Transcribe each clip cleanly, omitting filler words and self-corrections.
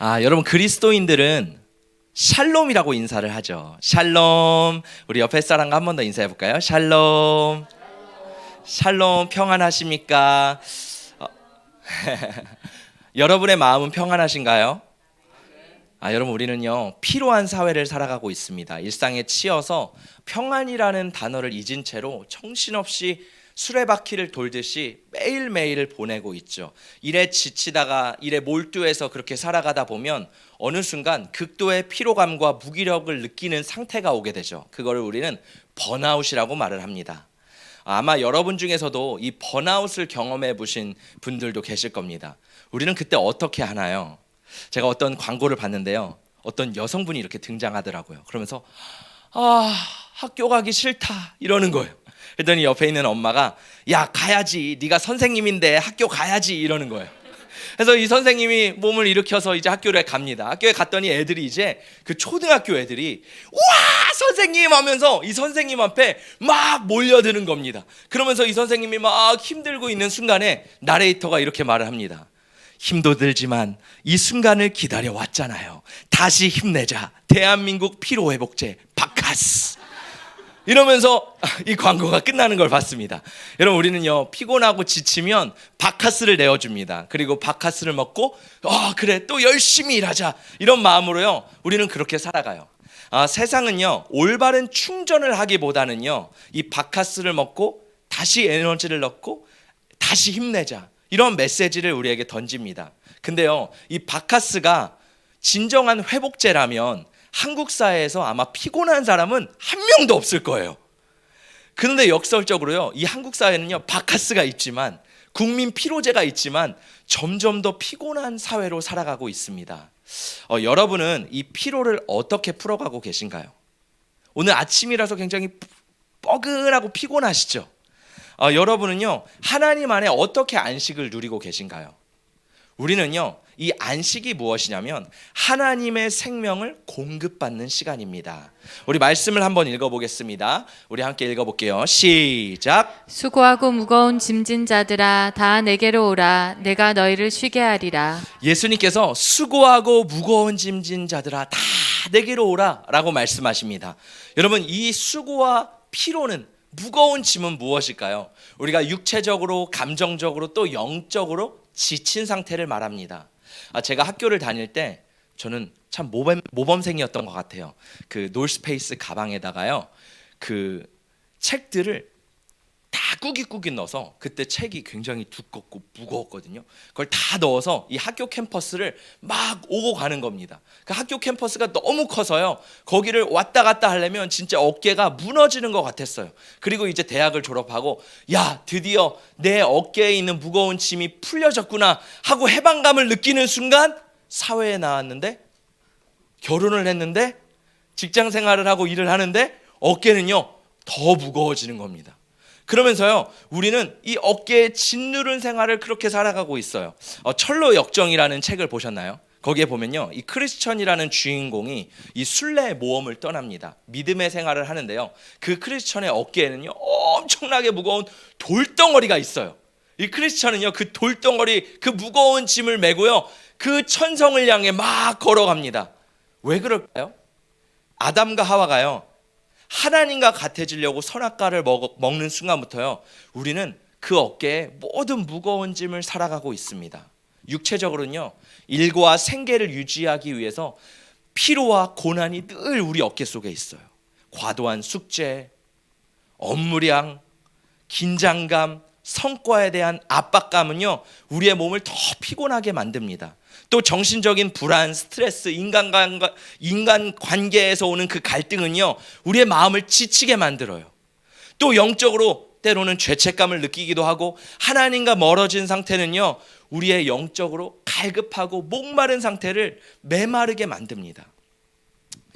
여러분 그리스도인들은 샬롬이라고 인사를 하죠. 샬롬. 우리 옆에 사람과 한 번 더 인사해 볼까요? 샬롬. 샬롬. 평안하십니까? 어, 여러분의 마음은 평안하신가요? 여러분 우리는요 피로한 사회를 살아가고 있습니다. 일상에 치여서 평안이라는 단어를 잊은 채로 정신없이 수레바퀴를 돌듯이 매일매일을 보내고 있죠. 일에 지치다가 일에 몰두해서 그렇게 살아가다 보면 어느 순간 극도의 피로감과 무기력을 느끼는 상태가 오게 되죠. 그거를 우리는 번아웃이라고 말을 합니다. 아마 여러분 중에서도 이 번아웃을 경험해 보신 분들도 계실 겁니다. 우리는 그때 어떻게 하나요? 제가 어떤 광고를 봤는데요, 어떤 여성분이 이렇게 등장하더라고요. 그러면서 학교 가기 싫다 이러는 거예요. 그랬더니 옆에 있는 엄마가 야 가야지, 네가 선생님인데 학교 가야지 이러는 거예요. 그래서 이 선생님이 몸을 일으켜서 이제 학교에 갑니다. 학교에 갔더니 애들이 이제 그 초등학교 애들이 와 선생님 하면서 이 선생님 앞에 막 몰려드는 겁니다. 그러면서 이 선생님이 막 힘들고 있는 순간에 나레이터가 이렇게 말을 합니다. 힘도 들지만 이 순간을 기다려왔잖아요. 다시 힘내자. 대한민국 피로회복제 바카스. 이러면서 이 광고가 끝나는 걸 봤습니다. 여러분 우리는요 피곤하고 지치면 바카스를 내어줍니다. 그리고 바카스를 먹고 그래 또 열심히 일하자 이런 마음으로요 우리는 그렇게 살아가요. 세상은요 올바른 충전을 하기보다는요 이 바카스를 먹고 다시 에너지를 넣고 다시 힘내자 이런 메시지를 우리에게 던집니다. 근데요 이 바카스가 진정한 회복제라면 한국 사회에서 아마 피곤한 사람은 한 명도 없을 거예요. 그런데 역설적으로요 이 한국 사회는요 바카스가 있지만 국민 피로제가 있지만 점점 더 피곤한 사회로 살아가고 있습니다. 여러분은 이 피로를 어떻게 풀어가고 계신가요? 오늘 아침이라서 굉장히 뻐근하고 피곤하시죠? 여러분은요 하나님 안에 어떻게 안식을 누리고 계신가요? 우리는요 이 안식이 무엇이냐면 하나님의 생명을 공급받는 시간입니다. 우리 말씀을 한번 읽어보겠습니다. 우리 함께 읽어볼게요. 시작. 수고하고 무거운 짐진 자들아 다 내게로 오라. 내가 너희를 쉬게 하리라. 예수님께서 수고하고 무거운 짐진 자들아 다 내게로 오라 라고 말씀하십니다. 여러분 이 수고와 피로는 무거운 짐은 무엇일까요? 우리가 육체적으로 감정적으로 또 영적으로 지친 상태를 말합니다. 제가 학교를 다닐 때 저는 참 모범생이었던 것 같아요. 그 놀스페이스 가방에다가요 그 책들을 다 꾸깃꾸깃 넣어서, 그때 책이 굉장히 두껍고 무거웠거든요. 그걸 다 넣어서 이 학교 캠퍼스를 막 오고 가는 겁니다. 그 학교 캠퍼스가 너무 커서요 거기를 왔다 갔다 하려면 진짜 어깨가 무너지는 것 같았어요. 그리고 이제 대학을 졸업하고 야 드디어 내 어깨에 있는 무거운 짐이 풀려졌구나 하고 해방감을 느끼는 순간 사회에 나왔는데, 결혼을 했는데, 직장 생활을 하고 일을 하는데 어깨는요 더 무거워지는 겁니다. 그러면서요 우리는 이 어깨에 짓누른 생활을 그렇게 살아가고 있어요. 철로 역정이라는 책을 보셨나요? 거기에 보면요 이 크리스천이라는 주인공이 이 순례 모험을 떠납니다. 믿음의 생활을 하는데요 그 크리스천의 어깨에는요 엄청나게 무거운 돌덩어리가 있어요. 이 크리스천은요 그 돌덩어리, 그 무거운 짐을 메고요 그 천성을 향해 막 걸어갑니다. 왜 그럴까요? 아담과 하와가요 하나님과 같아지려고 선악과를 먹는 순간부터요 우리는 그 어깨에 모든 무거운 짐을 살아가고 있습니다. 육체적으로는요 일과 생계를 유지하기 위해서 피로와 고난이 늘 우리 어깨 속에 있어요. 과도한 숙제, 업무량, 긴장감, 성과에 대한 압박감은요 우리의 몸을 더 피곤하게 만듭니다. 또 정신적인 불안, 스트레스, 인간 관계에서 오는 그 갈등은요 우리의 마음을 지치게 만들어요. 또 영적으로 때로는 죄책감을 느끼기도 하고, 하나님과 멀어진 상태는요 우리의 영적으로 갈급하고 목마른 상태를 메마르게 만듭니다.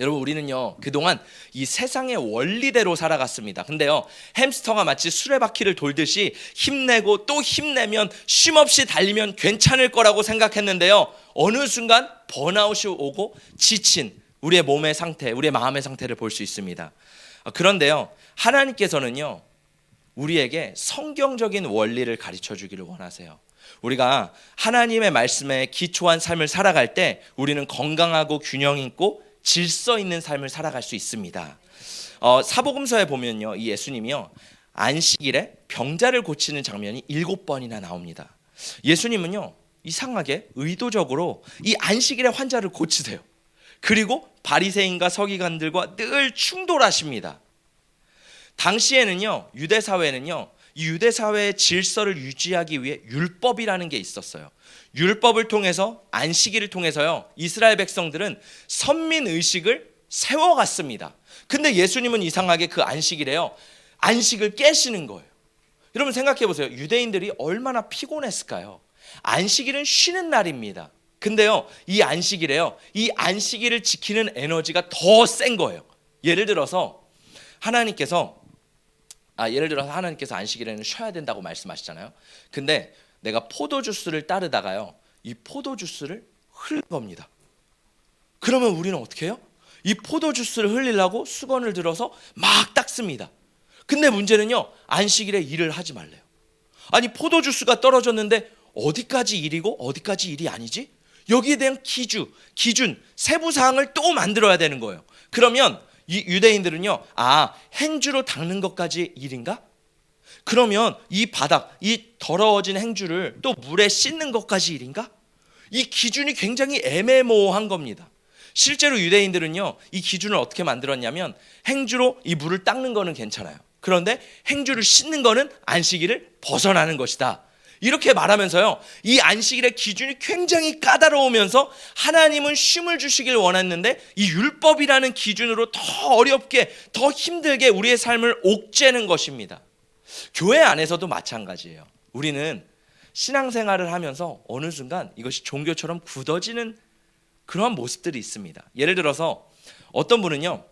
여러분 우리는요 그동안 이 세상의 원리대로 살아갔습니다. 근데요 햄스터가 마치 수레바퀴를 돌듯이 힘내고 또 힘내면 쉼없이 달리면 괜찮을 거라고 생각했는데요 어느 순간 번아웃이 오고 지친 우리의 몸의 상태, 우리의 마음의 상태를 볼 수 있습니다. 그런데요 하나님께서는요 우리에게 성경적인 원리를 가르쳐 주기를 원하세요. 우리가 하나님의 말씀에 기초한 삶을 살아갈 때 우리는 건강하고 균형 있고 질서 있는 삶을 살아갈 수 있습니다. 사복음서에 보면요, 이 예수님이요 안식일에 병자를 고치는 장면이 7번이나 나옵니다. 예수님은요 이상하게 의도적으로 이 안식일에 환자를 고치세요. 그리고 바리새인과 서기관들과 늘 충돌하십니다. 당시에는요 유대 사회는요 이 유대 사회의 질서를 유지하기 위해 율법이라는 게 있었어요. 율법을 통해서 안식일을 통해서요 이스라엘 백성들은 선민 의식을 세워갔습니다. 근데 예수님은 이상하게 그 안식일에요 안식을 깨시는 거예요. 여러분 생각해 보세요. 유대인들이 얼마나 피곤했을까요? 안식일은 쉬는 날입니다. 근데요 이 안식일에요 이 안식일을 지키는 에너지가 더 센 거예요. 예를 들어서 하나님께서 안식일에는 쉬어야 된다고 말씀하시잖아요. 근데 내가 포도주스를 따르다가요 이 포도주스를 흘린 겁니다. 그러면 우리는 어떻게 해요? 이 포도주스를 흘리려고 수건을 들어서 막 닦습니다. 근데 문제는요 안식일에 일을 하지 말래요. 아니 포도주스가 떨어졌는데 어디까지 일이고 어디까지 일이 아니지? 여기에 대한 기준, 세부사항을 또 만들어야 되는 거예요. 그러면 이 유대인들은요 행주로 닦는 것까지 일인가? 그러면 이 바닥, 이 더러워진 행주를 또 물에 씻는 것까지 일인가? 이 기준이 굉장히 애매모호한 겁니다. 실제로 유대인들은요 이 기준을 어떻게 만들었냐면 행주로 이 물을 닦는 거는 괜찮아요. 그런데 행주를 씻는 거는 안식일을 벗어나는 것이다. 이렇게 말하면서요 이 안식일의 기준이 굉장히 까다로우면서 하나님은 쉼을 주시길 원했는데 이 율법이라는 기준으로 더 어렵게 더 힘들게 우리의 삶을 옥죄는 것입니다. 교회 안에서도 마찬가지예요. 우리는 신앙생활을 하면서 어느 순간 이것이 종교처럼 굳어지는 그러한 모습들이 있습니다. 예를 들어서 어떤 분은요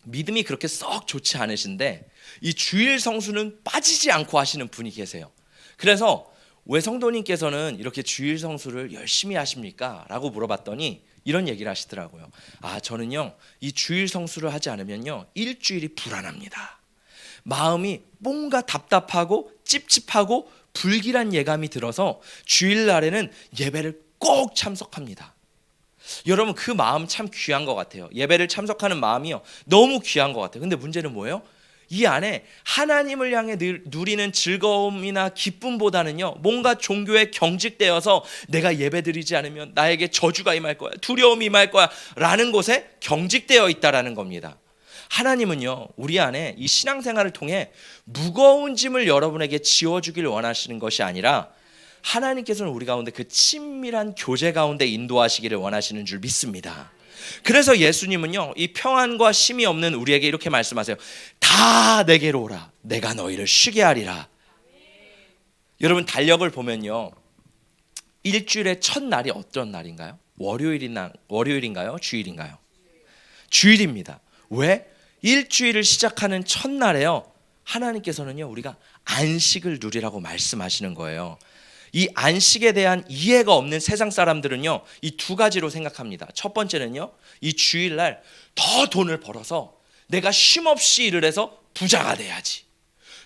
믿음이 그렇게 썩 좋지 않으신데 이 주일 성수는 빠지지 않고 하시는 분이 계세요. 그래서 왜 성도님께서는 이렇게 주일 성수를 열심히 하십니까? 라고 물어봤더니 이런 얘기를 하시더라고요. 저는요 이 주일 성수를 하지 않으면요 일주일이 불안합니다. 마음이 뭔가 답답하고 찝찝하고 불길한 예감이 들어서 주일날에는 예배를 꼭 참석합니다. 여러분 그 마음 참 귀한 것 같아요. 예배를 참석하는 마음이요 너무 귀한 것 같아요. 근데 문제는 뭐예요? 이 안에 하나님을 향해 누리는 즐거움이나 기쁨보다는요 뭔가 종교에 경직되어서 내가 예배드리지 않으면 나에게 저주가 임할 거야, 두려움이 임할 거야 라는 곳에 경직되어 있다라는 겁니다. 하나님은요 우리 안에 이 신앙생활을 통해 무거운 짐을 여러분에게 지워주길 원하시는 것이 아니라 하나님께서는 우리 가운데 그 친밀한 교제 가운데 인도하시기를 원하시는 줄 믿습니다. 그래서 예수님은요 이 평안과 쉼이 없는 우리에게 이렇게 말씀하세요. 다 내게로 오라, 내가 너희를 쉬게 하리라. 여러분 달력을 보면요 일주일의 첫 날이 어떤 날인가요? 월요일인가요? 주일인가요? 주일입니다. 왜? 일주일을 시작하는 첫날에요 하나님께서는요 우리가 안식을 누리라고 말씀하시는 거예요. 이 안식에 대한 이해가 없는 세상 사람들은요 이 두 가지로 생각합니다. 첫 번째는요 이 주일날 더 돈을 벌어서 내가 쉼없이 일을 해서 부자가 돼야지.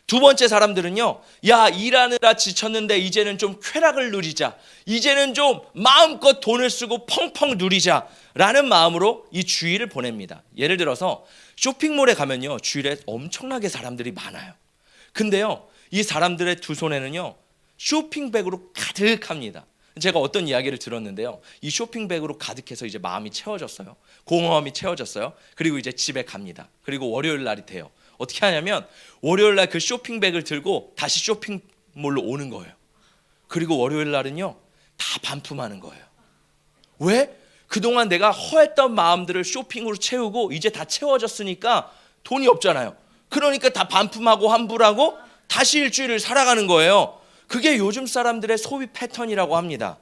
두 번째 사람들은요 일하느라 지쳤는데 이제는 좀 쾌락을 누리자, 이제는 좀 마음껏 돈을 쓰고 펑펑 누리자 라는 마음으로 이 주일을 보냅니다. 예를 들어서 쇼핑몰에 가면요 주일에 엄청나게 사람들이 많아요. 근데요 이 사람들의 두 손에는요 쇼핑백으로 가득합니다. 제가 어떤 이야기를 들었는데요 이 쇼핑백으로 가득해서 이제 마음이 채워졌어요. 공허함이 채워졌어요. 그리고 이제 집에 갑니다. 그리고 월요일 날이 돼요. 어떻게 하냐면 월요일 날 그 쇼핑백을 들고 다시 쇼핑몰로 오는 거예요. 그리고 월요일 날은요 다 반품하는 거예요. 왜? 그동안 내가 허했던 마음들을 쇼핑으로 채우고 이제 다 채워졌으니까 돈이 없잖아요. 그러니까 다 반품하고 환불하고 다시 일주일을 살아가는 거예요. 그게 요즘 사람들의 소비 패턴이라고 합니다.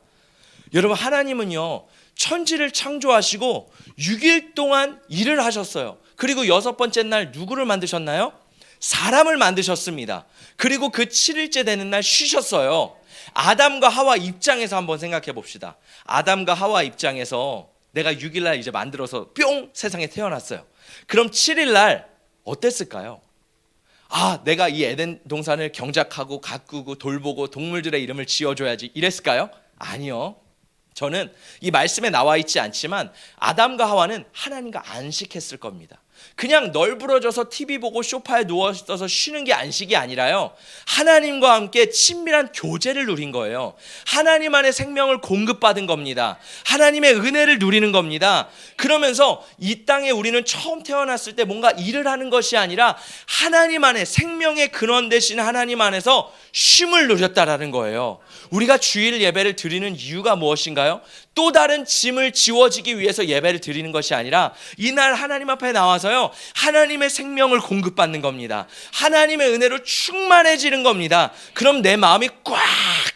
여러분 하나님은요 천지를 창조하시고 6일 동안 일을 하셨어요. 그리고 6번째 날 누구를 만드셨나요? 사람을 만드셨습니다. 그리고 그 7일째 되는 날 쉬셨어요. 아담과 하와 입장에서 한번 생각해 봅시다. 아담과 하와 입장에서 내가 6일 날 이제 만들어서 뿅 세상에 태어났어요. 그럼 7일 날 어땠을까요? 내가 이 에덴 동산을 경작하고 가꾸고 돌보고 동물들의 이름을 지어줘야지 이랬을까요? 아니요. 저는 이 말씀에 나와 있지 않지만 아담과 하와는 하나님과 안식했을 겁니다. 그냥 널브러져서 TV 보고 소파에 누워있어서 쉬는 게 안식이 아니라요, 하나님과 함께 친밀한 교제를 누린 거예요. 하나님 안에 생명을 공급받은 겁니다. 하나님의 은혜를 누리는 겁니다. 그러면서 이 땅에 우리는 처음 태어났을 때 뭔가 일을 하는 것이 아니라 하나님 안에, 생명의 근원 되신 하나님 안에서 쉼을 누렸다라는 거예요. 우리가 주일 예배를 드리는 이유가 무엇인가요? 또 다른 짐을 지워지기 위해서 예배를 드리는 것이 아니라 이날 하나님 앞에 나와서요, 하나님의 생명을 공급받는 겁니다. 하나님의 은혜로 충만해지는 겁니다. 그럼 내 마음이 꽉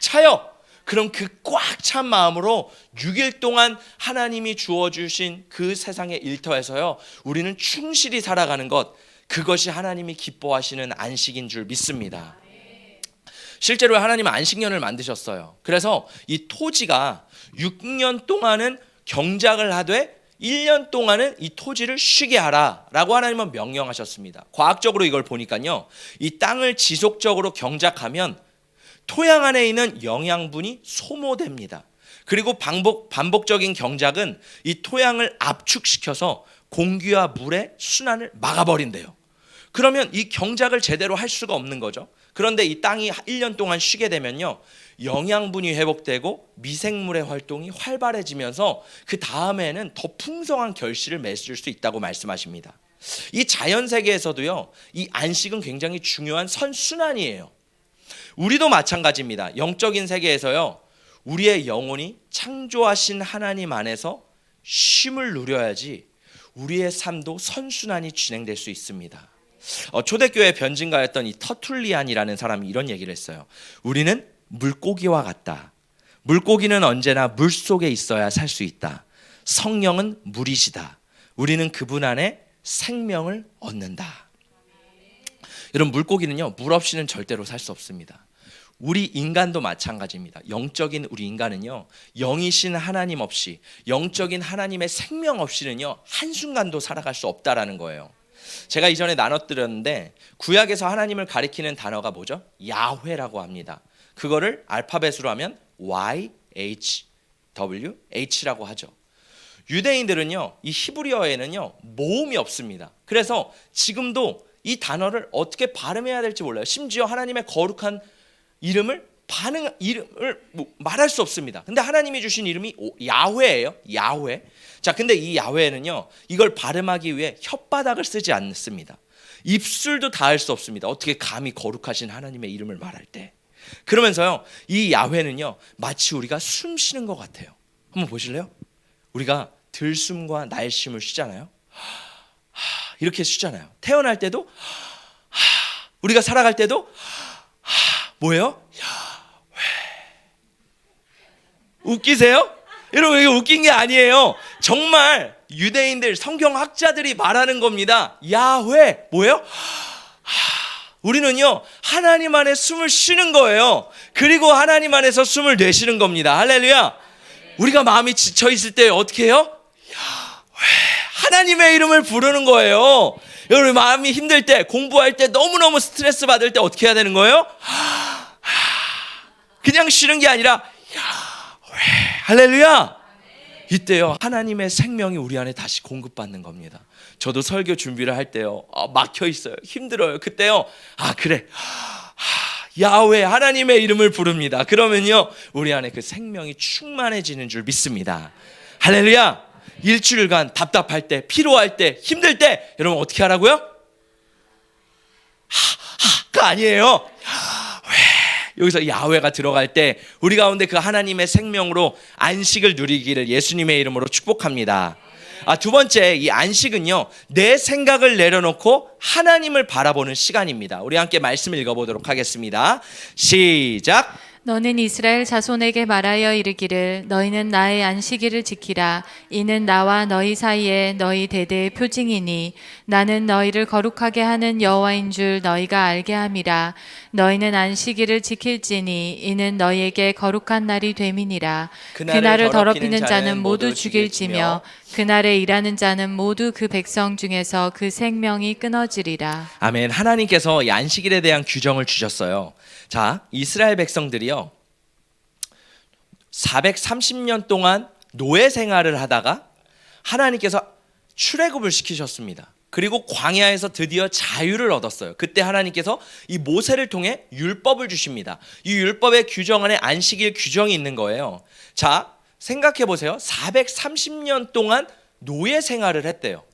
차요. 그럼 그 꽉 찬 마음으로 6일 동안 하나님이 주어주신 그 세상의 일터에서요, 우리는 충실히 살아가는 것, 그것이 하나님이 기뻐하시는 안식인 줄 믿습니다. 실제로 하나님은 안식년을 만드셨어요. 그래서 이 토지가 6년 동안은 경작을 하되 1년 동안은 이 토지를 쉬게 하라 라고 하나님은 명령하셨습니다. 과학적으로 이걸 보니까요, 이 땅을 지속적으로 경작하면 토양 안에 있는 영양분이 소모됩니다. 그리고 반복적인 경작은 이 토양을 압축시켜서 공기와 물의 순환을 막아버린대요. 그러면 이 경작을 제대로 할 수가 없는 거죠. 그런데 이 땅이 1년 동안 쉬게 되면요, 영양분이 회복되고 미생물의 활동이 활발해지면서 그 다음에는 더 풍성한 결실을 맺을 수 있다고 말씀하십니다. 이 자연 세계에서도요, 이 안식은 굉장히 중요한 선순환이에요. 우리도 마찬가지입니다. 영적인 세계에서요, 우리의 영혼이 창조하신 하나님 안에서 쉼을 누려야지 우리의 삶도 선순환이 진행될 수 있습니다. 초대교회 변증가였던 이 터툴리안이라는 사람이 이런 얘기를 했어요. 우리는 물고기와 같다. 물고기는 언제나 물 속에 있어야 살 수 있다. 성령은 물이시다. 우리는 그분 안에 생명을 얻는다. 여러분, 물고기는요, 물 없이는 절대로 살 수 없습니다. 우리 인간도 마찬가지입니다. 영적인 우리 인간은요, 영이신 하나님 없이, 영적인 하나님의 생명 없이는요, 한순간도 살아갈 수 없다라는 거예요. 제가 이전에 나눠드렸는데 구약에서 하나님을 가리키는 단어가 뭐죠? 야훼라고 합니다. 그거를 알파벳으로 하면 YHWH라고 하죠. 유대인들은요, 이 히브리어에는요, 모음이 없습니다. 그래서 지금도 이 단어를 어떻게 발음해야 될지 몰라요. 심지어 하나님의 거룩한 이름을 말할 수 없습니다. 근데 하나님이 주신 이름이 야훼예요. 야훼. 자, 근데 이 야훼는요, 이걸 발음하기 위해 혓바닥을 쓰지 않습니다. 입술도 닿을 수 없습니다. 어떻게 감히 거룩하신 하나님의 이름을 말할 때. 그러면서요, 이 야훼는요, 마치 우리가 숨 쉬는 것 같아요. 한번 보실래요? 우리가 들숨과 날숨을 쉬잖아요. 이렇게 쉬잖아요. 태어날 때도, 우리가 살아갈 때도 뭐예요? 야훼. 웃기세요? 여러분, 이거 웃긴 게 아니에요. 정말 유대인들, 성경학자들이 말하는 겁니다. 야훼 뭐예요? 우리는요, 하나님 안에 숨을 쉬는 거예요. 그리고 하나님 안에서 숨을 내쉬는 겁니다. 할렐루야. 우리가 마음이 지쳐 있을 때 어떻게 해요? 야훼, 하나님의 이름을 부르는 거예요. 여러분, 마음이 힘들 때, 공부할 때, 너무너무 스트레스 받을 때 어떻게 해야 되는 거예요? 그냥 쉬는 게 아니라 야훼. 할렐루야. 이때요, 하나님의 생명이 우리 안에 다시 공급받는 겁니다. 저도 설교 준비를 할 때요, 막혀 있어요. 힘들어요. 그때요, 그래, 야훼, 하나님의 이름을 부릅니다. 그러면요, 우리 안에 그 생명이 충만해지는 줄 믿습니다. 할렐루야. 일주일간 답답할 때, 피로할 때, 힘들 때 여러분 어떻게 하라고요? 가 아니에요. 여기서 야훼가 들어갈 때 우리 가운데 그 하나님의 생명으로 안식을 누리기를 예수님의 이름으로 축복합니다. 두 번째, 이 안식은요, 내 생각을 내려놓고 하나님을 바라보는 시간입니다. 우리 함께 말씀을 읽어보도록 하겠습니다. 시작. 너는 이스라엘 자손에게 말하여 이르기를 너희는 나의 안식일을 지키라. 이는 나와 너희 사이에 너희 대대의 표징이니 나는 너희를 거룩하게 하는 여호와인 줄 너희가 알게 함이라. 너희는 안식일을 지킬지니 이는 너희에게 거룩한 날이 됨이니라. 그날을 더럽히는 자는 모두 죽일지며 그날에 일하는 자는 모두 그 백성 중에서 그 생명이 끊어지리라. 아멘. 하나님께서 이 안식일에 대한 규정을 주셨어요. 자, 이스라엘 백성들이요 430년 동안 노예 생활을 하다가 하나님께서 출애굽을 시키셨습니다. 그리고 광야에서 드디어 자유를 얻었어요. 그때 하나님께서 이 모세를 통해 율법을 주십니다. 이 율법의 규정 안에 안식일 규정이 있는 거예요. 자, 생각해 보세요. 430년 동안 노예 생활을 했대요.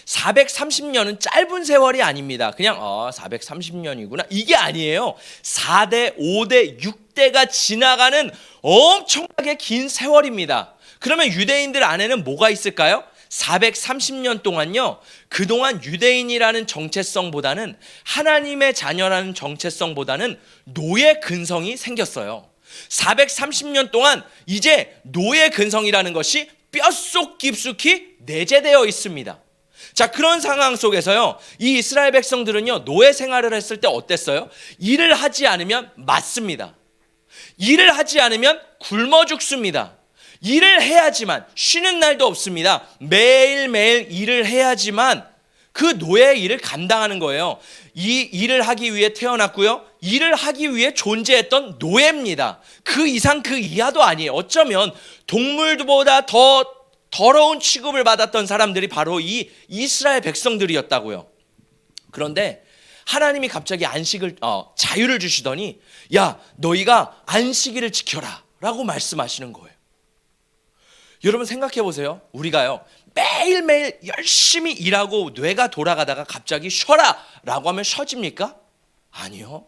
430년은 짧은 세월이 아닙니다. 그냥 430년이구나 이게 아니에요. 4대, 5대, 6대가 지나가는 엄청나게 긴 세월입니다. 그러면 유대인들 안에는 뭐가 있을까요? 430년 동안요, 그동안 유대인이라는 정체성보다는 하나님의 자녀라는 정체성보다는 노예 근성이 생겼어요. 430년 동안 이제 노예 근성이라는 것이 뼛속 깊숙이 내재되어 있습니다. 자, 그런 상황 속에서요, 이 이스라엘 백성들은요, 노예 생활을 했을 때 어땠어요? 일을 하지 않으면 맞습니다. 일을 하지 않으면 굶어 죽습니다. 일을 해야지만, 쉬는 날도 없습니다. 매일매일 일을 해야지만 그 노예의 일을 감당하는 거예요. 이 일을 하기 위해 태어났고요, 일을 하기 위해 존재했던 노예입니다. 그 이상 그 이하도 아니에요. 어쩌면 동물보다 더 더러운 취급을 받았던 사람들이 바로 이 이스라엘 백성들이었다고요. 그런데 하나님이 갑자기 자유를 주시더니, 야, 너희가 안식일을 지켜라 라고 말씀하시는 거예요. 여러분 생각해 보세요. 우리가요 매일매일 열심히 일하고 뇌가 돌아가다가 갑자기 쉬어라 라고 하면 쉬어집니까? 아니요.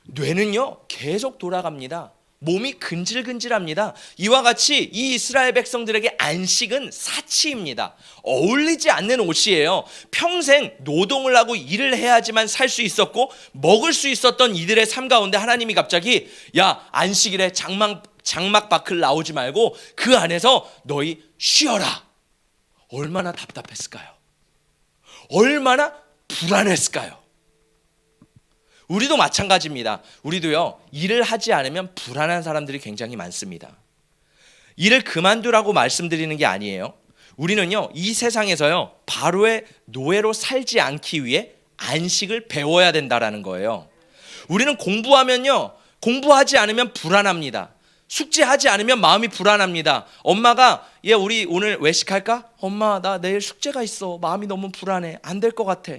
뇌는요 계속 돌아갑니다. 몸이 근질근질합니다. 이와 같이 이 이스라엘 백성들에게 안식은 사치입니다. 어울리지 않는 옷이에요. 평생 노동을 하고 일을 해야지만 살 수 있었고 먹을 수 있었던 이들의 삶 가운데 하나님이 갑자기, 야, 안식일에 장막 밖을 나오지 말고 그 안에서 너희 쉬어라. 얼마나 답답했을까요? 얼마나 불안했을까요? 우리도 마찬가지입니다. 우리도요 일을 하지 않으면 불안한 사람들이 굉장히 많습니다. 일을 그만두라고 말씀드리는 게 아니에요. 우리는요 이 세상에서요 바로의 노예로 살지 않기 위해 안식을 배워야 된다라는 거예요. 우리는 공부하지 않으면 불안합니다. 숙제하지 않으면 마음이 불안합니다. 엄마가, 우리 오늘 외식할까? 엄마, 나 내일 숙제가 있어. 마음이 너무 불안해. 안 될 것 같아.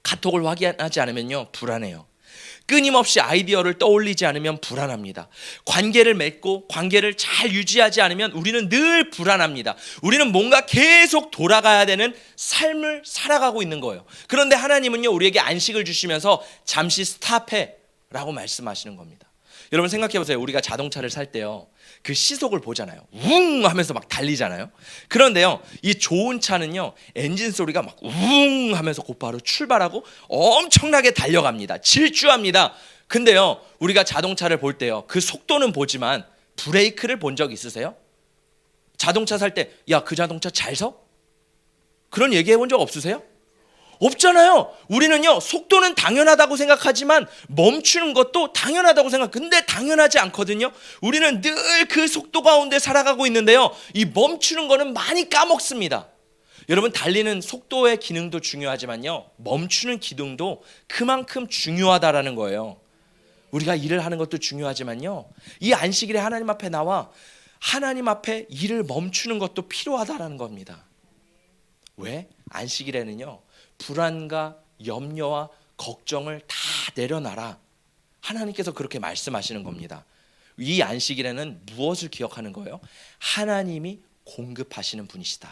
카톡을 확인하지 않으면요 불안해요. 끊임없이 아이디어를 떠올리지 않으면 불안합니다. 관계를 맺고 관계를 잘 유지하지 않으면 우리는 늘 불안합니다. 우리는 뭔가 계속 돌아가야 되는 삶을 살아가고 있는 거예요. 그런데 하나님은요 우리에게 안식을 주시면서 잠시 스탑해 라고 말씀하시는 겁니다. 여러분 생각해 보세요. 우리가 자동차를 살 때요 그 시속을 보잖아요. 웅 하면서 막 달리잖아요. 그런데요 이 좋은 차는요 엔진 소리가 막 웅 하면서 곧바로 출발하고 엄청나게 달려갑니다. 질주합니다. 근데요 우리가 자동차를 볼 때요 그 속도는 보지만 브레이크를 본 적 있으세요? 자동차 살 때, 야, 그 자동차 잘 서? 그런 얘기해 본 적 없으세요? 없잖아요. 우리는요 속도는 당연하다고 생각하지만 멈추는 것도 당연하다고 근데 당연하지 않거든요. 우리는 늘 그 속도 가운데 살아가고 있는데요 이 멈추는 거는 많이 까먹습니다. 여러분 달리는 속도의 기능도 중요하지만요 멈추는 기능도 그만큼 중요하다라는 거예요. 우리가 일을 하는 것도 중요하지만요 이 안식일에 하나님 앞에 나와 하나님 앞에 일을 멈추는 것도 필요하다라는 겁니다. 왜? 안식일에는요 불안과 염려와 걱정을 다 내려놔라. 하나님께서 그렇게 말씀하시는 겁니다. 이 안식일에는 무엇을 기억하는 거예요? 하나님이 공급하시는 분이시다.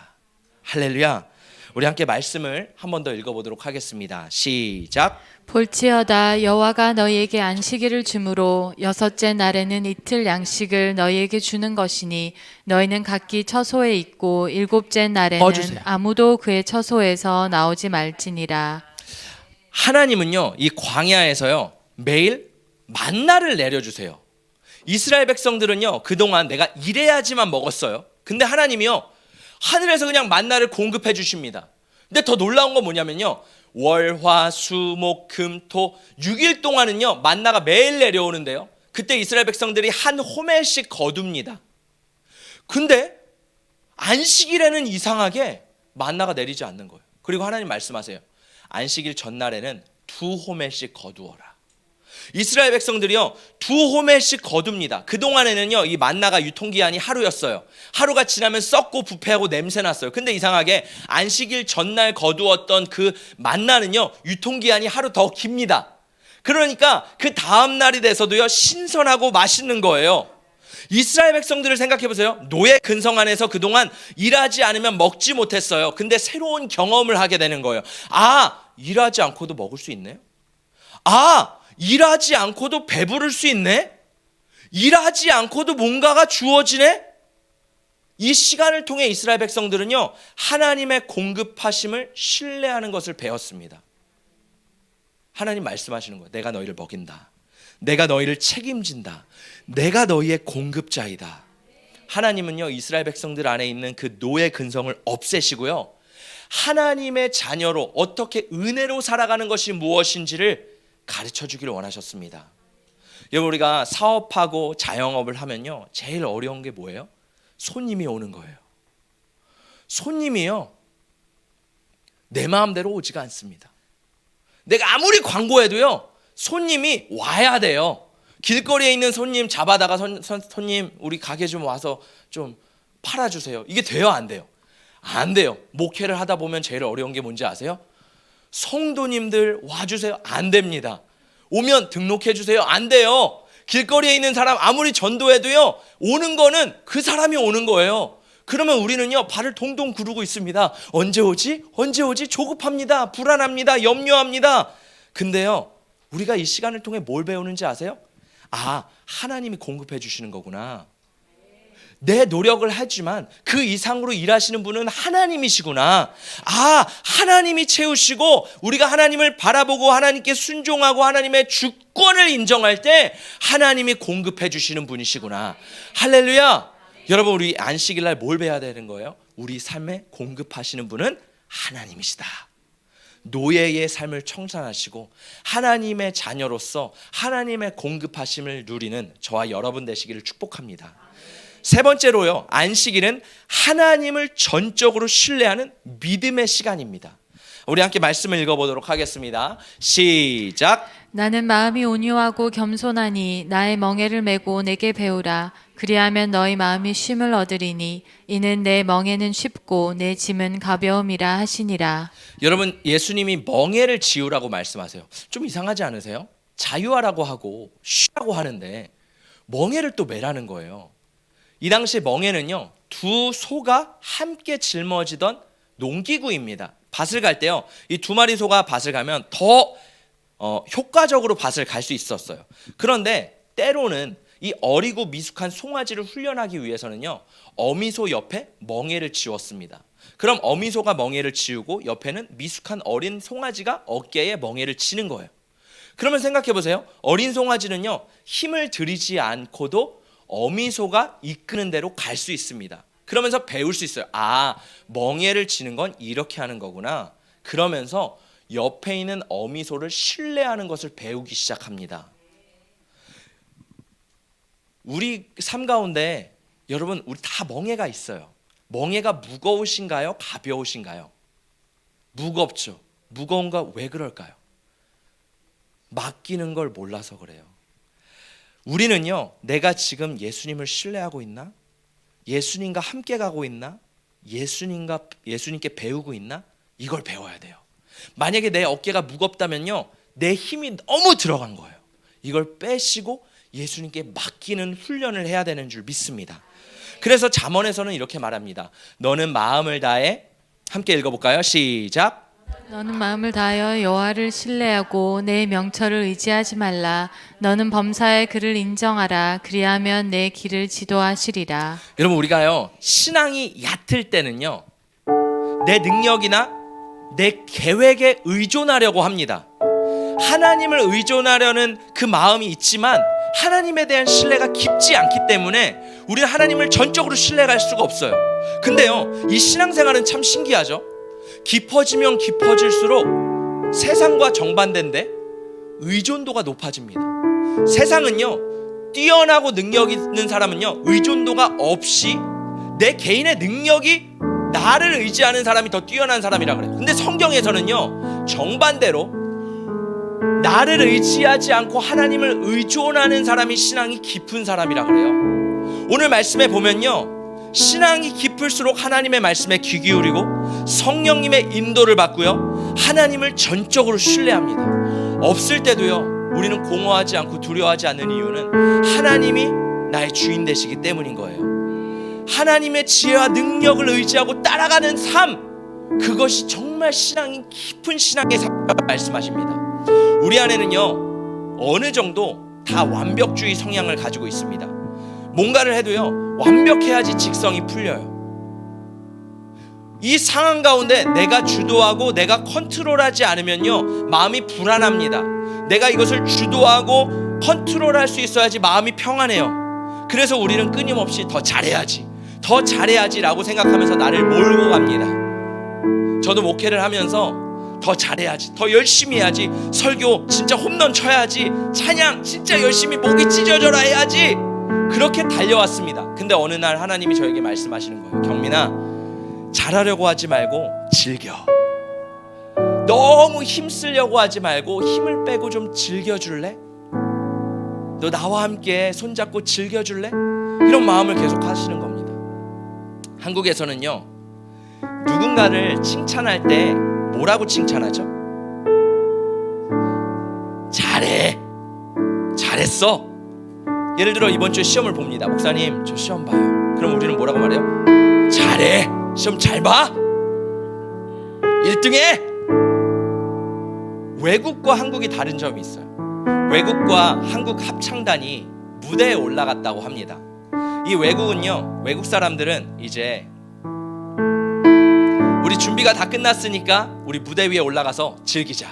할렐루야. 우리 함께 말씀을 한 번 더 읽어보도록 하겠습니다. 시작. 볼지어다 여호와가 너희에게 안식일을 주므로 여섯째 날에는 이틀 양식을 너희에게 주는 것이니 너희는 각기 처소에 있고 일곱째 날에는 꺼주세요. 아무도 그의 처소에서 나오지 말지니라. 하나님은요 이 광야에서요 매일 만나를 내려주세요. 이스라엘 백성들은요 그동안 내가 일해야지만 먹었어요. 근데 하나님이요 하늘에서 그냥 만나를 공급해 주십니다. 근데 더 놀라운 건 뭐냐면요 월, 화, 수, 목, 금, 토 6일 동안은요 만나가 매일 내려오는데요 그때 이스라엘 백성들이 한 호멜씩 거둡니다. 근데 안식일에는 이상하게 만나가 내리지 않는 거예요. 그리고 하나님 말씀하세요. 안식일 전날에는 2호멜씩 거두어라. 이스라엘 백성들이요 2호멜씩 거둡니다. 그동안에는요 이 만나가 유통기한이 하루였어요. 하루가 지나면 썩고 부패하고 냄새났어요. 근데 이상하게 안식일 전날 거두었던 그 만나는요 유통기한이 하루 더 깁니다. 그러니까 그 다음 날이 돼서도요 신선하고 맛있는 거예요. 이스라엘 백성들을 생각해 보세요. 노예 근성 안에서 그동안 일하지 않으면 먹지 못했어요. 근데 새로운 경험을 하게 되는 거예요. 아, 일하지 않고도 먹을 수 있네. 아, 일하지 않고도 배부를 수 있네. 일하지 않고도 뭔가가 주어지네. 이 시간을 통해 이스라엘 백성들은요 하나님의 공급하심을 신뢰하는 것을 배웠습니다. 하나님 말씀하시는 거예요. 내가 너희를 먹인다. 내가 너희를 책임진다. 내가 너희의 공급자이다. 하나님은요 이스라엘 백성들 안에 있는 그 노예 근성을 없애시고요 하나님의 자녀로 어떻게 은혜로 살아가는 것이 무엇인지를 가르쳐 주기를 원하셨습니다. 여러분 우리가 사업하고 자영업을 하면요 제일 어려운 게 뭐예요? 손님이 오는 거예요. 손님이요 내 마음대로 오지가 않습니다. 내가 아무리 광고해도요 손님이 와야 돼요. 길거리에 있는 손님 잡아다가 손님 우리 가게 좀 와서 좀 팔아주세요. 이게 돼요 안 돼요? 안 돼요. 목회를 하다 보면 제일 어려운 게 뭔지 아세요? 성도님들 와주세요. 안 됩니다. 오면 등록해 주세요. 안 돼요. 길거리에 있는 사람 아무리 전도해도요 오는 거는 그 사람이 오는 거예요. 그러면 우리는요 발을 동동 구르고 있습니다. 언제 오지? 언제 오지? 조급합니다. 불안합니다. 염려합니다. 근데요 우리가 이 시간을 통해 뭘 배우는지 아세요? 아, 하나님이 공급해 주시는 거구나. 내 노력을 하지만 그 이상으로 일하시는 분은 하나님이시구나. 아, 하나님이 채우시고 우리가 하나님을 바라보고 하나님께 순종하고 하나님의 주권을 인정할 때 하나님이 공급해 주시는 분이시구나. 할렐루야. 여러분 우리 안식일 날 뭘 배워야 되는 거예요? 우리 삶에 공급하시는 분은 하나님이시다. 노예의 삶을 청산하시고 하나님의 자녀로서 하나님의 공급하심을 누리는 저와 여러분 되시기를 축복합니다. 세 번째로요, 안식일은 하나님을 전적으로 신뢰하는 믿음의 시간입니다. 우리 함께 말씀을 읽어보도록 하겠습니다. 시작. 나는 마음이 온유하고 겸손하니 나의 멍에를 메고 내게 배우라. 그리하면 너희 마음이 쉼을 얻으리니 이는 내 멍에는 쉽고 내 짐은 가벼움이라 하시니라. 여러분 예수님이 멍에를 지우라고 말씀하세요. 좀 이상하지 않으세요? 자유하라고 하고 쉬라고 하는데 멍에를 또 매라는 거예요. 이 당시 멍에는요 2소가 함께 짊어지던 농기구입니다. 밭을 갈 때요 이 2마리 소가 밭을 가면 더 효과적으로 밭을 갈 수 있었어요. 그런데 때로는 이 어리고 미숙한 송아지를 훈련하기 위해서는요 어미소 옆에 멍에를 지웠습니다. 그럼 어미소가 멍에를 지우고 옆에는 미숙한 어린 송아지가 어깨에 멍에를 지는 거예요. 그러면 생각해 보세요. 어린 송아지는요 힘을 들이지 않고도 어미소가 이끄는 대로 갈 수 있습니다. 그러면서 배울 수 있어요. 아, 멍에를 지는 건 이렇게 하는 거구나. 그러면서 옆에 있는 어미소를 신뢰하는 것을 배우기 시작합니다. 우리 삶 가운데 여러분 우리 다 멍에가 있어요. 멍에가 무거우신가요? 가벼우신가요? 무겁죠. 무거운가 왜 그럴까요? 맡기는 걸 몰라서 그래요. 우리는요 내가 지금 예수님을 신뢰하고 있나? 예수님과 함께 가고 있나? 예수님께 배우고 있나? 이걸 배워야 돼요. 만약에 내 어깨가 무겁다면요 내 힘이 너무 들어간 거예요. 이걸 빼시고 예수님께 맡기는 훈련을 해야 되는 줄 믿습니다. 그래서 잠언에서는 이렇게 말합니다. 너는 마음을 다해, 함께 읽어볼까요? 시작. 너는 마음을 다하여 여호와를 신뢰하고 내 명철을 의지하지 말라. 너는 범사의 그를 인정하라. 그리하면 내 길을 지도하시리라. 여러분 우리가요 신앙이 얕을 때는요 내 능력이나 내 계획에 의존하려고 합니다. 하나님을 의존하려는 그 마음이 있지만 하나님에 대한 신뢰가 깊지 않기 때문에 우리는 하나님을 전적으로 신뢰할 수가 없어요. 근데요 이 신앙생활은 참 신기하죠. 깊어지면 깊어질수록 세상과 정반대인데 의존도가 높아집니다. 세상은요 뛰어나고 능력 있는 사람은요 의존도가 없이 내 개인의 능력이 나를 의지하는 사람이 더 뛰어난 사람이라 그래요. 근데 성경에서는요, 정반대로 나를 의지하지 않고 하나님을 의존하는 사람이 신앙이 깊은 사람이라 그래요. 오늘 말씀에 보면요, 신앙이 깊을수록 하나님의 말씀에 귀 기울이고 성령님의 인도를 받고요, 하나님을 전적으로 신뢰합니다. 없을 때도요, 우리는 공허하지 않고 두려워하지 않는 이유는 하나님이 나의 주인 되시기 때문인 거예요. 하나님의 지혜와 능력을 의지하고 따라가는 삶, 그것이 정말 신앙이 깊은 신앙의 삶이라고 말씀하십니다. 우리 안에는요, 어느 정도 다 완벽주의 성향을 가지고 있습니다. 뭔가를 해도요, 완벽해야지 직성이 풀려요. 이 상황 가운데 내가 주도하고 내가 컨트롤하지 않으면요, 마음이 불안합니다. 내가 이것을 주도하고 컨트롤할 수 있어야지 마음이 평안해요. 그래서 우리는 끊임없이 더 잘해야지라고 생각하면서 나를 몰고 갑니다. 저도 목회를 하면서 더 잘해야지, 더 열심히 해야지, 설교 진짜 홈런 쳐야지, 찬양 진짜 열심히 목이 찢어져라 해야지, 그렇게 달려왔습니다. 근데 어느 날 하나님이 저에게 말씀하시는 거예요. 경민아, 잘하려고 하지 말고 즐겨. 너무 힘쓰려고 하지 말고 힘을 빼고 좀 즐겨줄래? 너 나와 함께 손잡고 즐겨줄래? 이런 마음을 계속 하시는 겁니다. 한국에서는요, 누군가를 칭찬할 때 뭐라고 칭찬하죠? 잘해, 잘했어. 예를 들어 이번 주에 시험을 봅니다. 목사님, 저 시험 봐요. 그럼 우리는 뭐라고 말해요? 잘해, 시험 잘 봐, 1등해. 외국과 한국이 다른 점이 있어요. 외국과 한국 합창단이 무대에 올라갔다고 합니다. 이 외국은요, 외국 사람들은 이제 우리 준비가 다 끝났으니까 우리 무대 위에 올라가서 즐기자,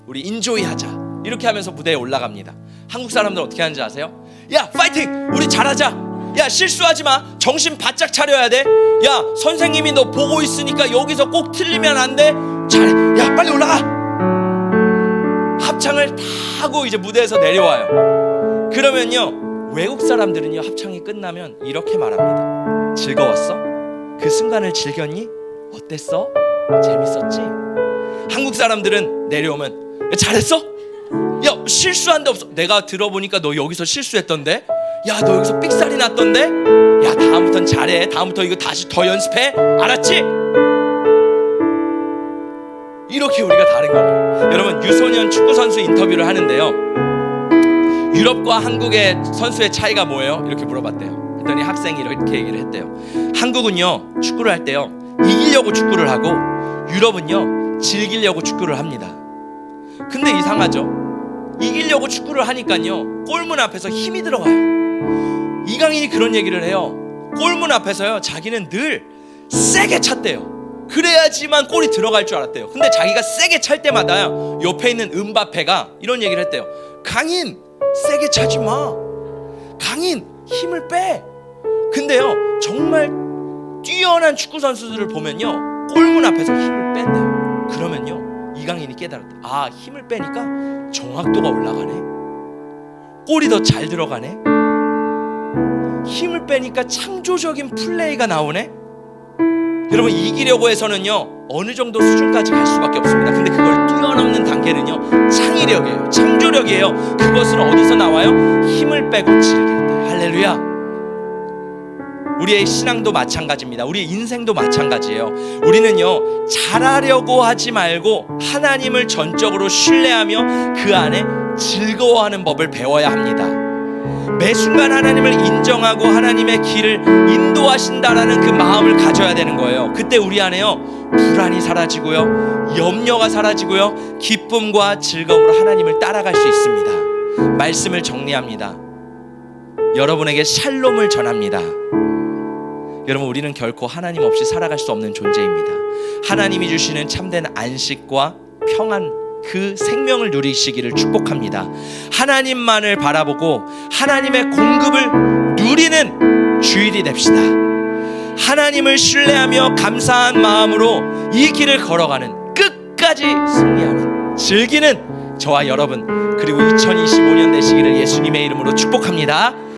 우리 인조이 하자, 이렇게 하면서 무대에 올라갑니다. 한국 사람들 어떻게 하는지 아세요? 야, 파이팅! 우리 잘하자. 야, 실수하지 마. 정신 바짝 차려야 돼. 야, 선생님이 너 보고 있으니까 여기서 꼭 틀리면 안 돼. 잘해. 야, 빨리 올라가. 합창을 다 하고 이제 무대에서 내려와요. 그러면요, 외국 사람들은요, 합창이 끝나면 이렇게 말합니다. 즐거웠어? 그 순간을 즐겼니? 어땠어? 재밌었지? 한국 사람들은 내려오면 잘했어? 야, 실수한 데 없어? 내가 들어보니까 너 여기서 실수했던데? 야, 너 여기서 삑살이 났던데? 야, 다음부턴 잘해. 다음부터 이거 다시 더 연습해. 알았지? 이렇게 우리가 다른 거예요. 여러분, 유소년 축구 선수 인터뷰를 하는데요, 유럽과 한국의 선수의 차이가 뭐예요? 이렇게 물어봤대요. 그랬더니 학생이 이렇게 얘기를 했대요. 한국은요, 축구를 할 때요, 이기려고 축구를 하고, 유럽은요, 즐기려고 축구를 합니다. 근데 이상하죠? 이기려고 축구를 하니까요, 골문 앞에서 힘이 들어가요. 이강인이 그런 얘기를 해요. 골문 앞에서요, 자기는 늘 세게 찼대요. 그래야지만 골이 들어갈 줄 알았대요. 근데 자기가 세게 찰 때마다요, 옆에 있는 음바페가 이런 얘기를 했대요. 강인, 세게 차지 마. 강인, 힘을 빼. 근데요, 정말 뛰어난 축구 선수들을 보면요, 골문 앞에서 힘을 뺀대요. 그러면요, 이강인이 깨달았대. 아, 힘을 빼니까 정확도가 올라가네. 골이 더 잘 들어가네. 힘을 빼니까 창조적인 플레이가 나오네. 여러분, 이기려고 해서는요, 어느 정도 수준까지 갈 수밖에 없습니다. 근데 그걸 뛰어넘는 단계는요, 창의력이에요. 창조력이에요. 그것은 어디서 나와요? 힘을 빼고 즐길 때. 할렐루야. 우리의 신앙도 마찬가지입니다. 우리의 인생도 마찬가지예요. 우리는요, 잘하려고 하지 말고 하나님을 전적으로 신뢰하며 그 안에 즐거워하는 법을 배워야 합니다. 매 순간 하나님을 인정하고 하나님의 길을 인도하신다라는 그 마음을 가져야 되는 거예요. 그때 우리 안에요, 불안이 사라지고요, 염려가 사라지고요, 기쁨과 즐거움으로 하나님을 따라갈 수 있습니다. 말씀을 정리합니다. 여러분에게 샬롬을 전합니다. 여러분, 우리는 결코 하나님 없이 살아갈 수 없는 존재입니다. 하나님이 주시는 참된 안식과 평안, 그 생명을 누리시기를 축복합니다. 하나님만을 바라보고 하나님의 공급을 누리는 주일이 됩시다. 하나님을 신뢰하며 감사한 마음으로 이 길을 걸어가는, 끝까지 승리하는, 즐기는 저와 여러분, 그리고 2025년 되시기를 예수님의 이름으로 축복합니다.